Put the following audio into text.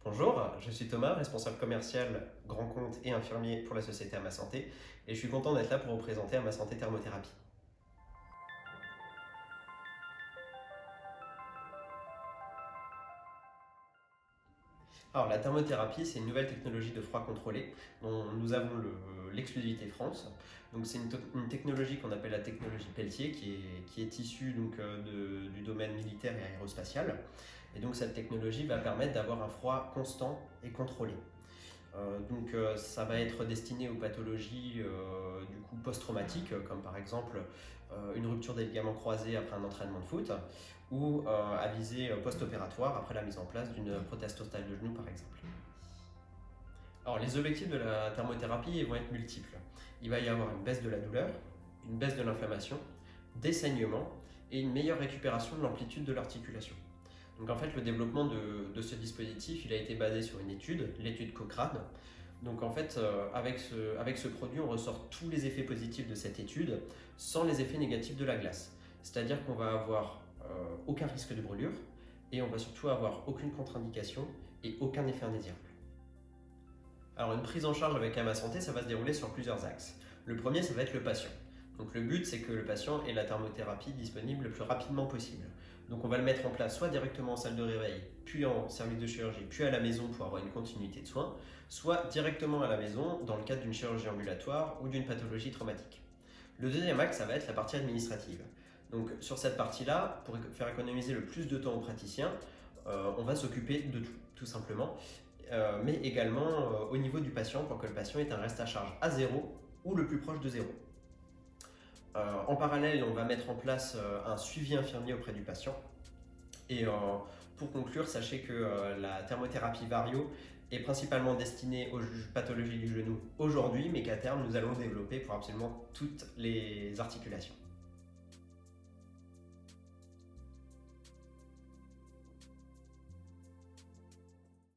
Bonjour, je suis Thomas, responsable commercial, grand compte et infirmier pour la société À Ma Santé, et je suis content d'être là pour vous présenter À Ma Santé Thermothérapie. Alors la thermothérapie, c'est une nouvelle technologie de froid contrôlé dont nous avons l'exclusivité France. Donc c'est une technologie qu'on appelle la technologie Peltier qui est issue du domaine militaire et aérospatial. Et donc cette technologie va permettre d'avoir un froid constant et contrôlé. Ça va être destiné aux pathologies du coup post-traumatiques, comme par exemple une rupture des ligaments croisés après un entraînement de foot, ou à visée post-opératoire après la mise en place d'une prothèse totale de genou par exemple. Alors les objectifs de la thermothérapie vont être multiples. Il va y avoir une baisse de la douleur, une baisse de l'inflammation, des saignements et une meilleure récupération de l'amplitude de l'articulation. Donc en fait, le développement de ce dispositif, il a été basé sur une étude, l'étude Cochrane. Donc en fait, avec ce produit, on ressort tous les effets positifs de cette étude sans les effets négatifs de la glace. C'est-à-dire qu'on va avoir aucun risque de brûlure et on va surtout avoir aucune contre-indication et aucun effet indésirable. Alors une prise en charge avec À Ma Santé, ça va se dérouler sur plusieurs axes. Le premier, ça va être le patient. Donc le but, c'est que le patient ait la thermothérapie disponible le plus rapidement possible. Donc on va le mettre en place soit directement en salle de réveil, puis en service de chirurgie, puis à la maison pour avoir une continuité de soins, soit directement à la maison dans le cadre d'une chirurgie ambulatoire ou d'une pathologie traumatique. Le deuxième axe, ça va être la partie administrative. Donc sur cette partie-là, pour faire économiser le plus de temps aux praticiens, on va s'occuper de tout simplement, mais également au niveau du patient pour que le patient ait un reste à charge à zéro ou le plus proche de zéro. En parallèle, on va mettre en place un suivi infirmier auprès du patient. Et pour conclure, sachez que la thermothérapie Vario est principalement destinée aux pathologies du genou aujourd'hui, mais qu'à terme, nous allons développer pour absolument toutes les articulations.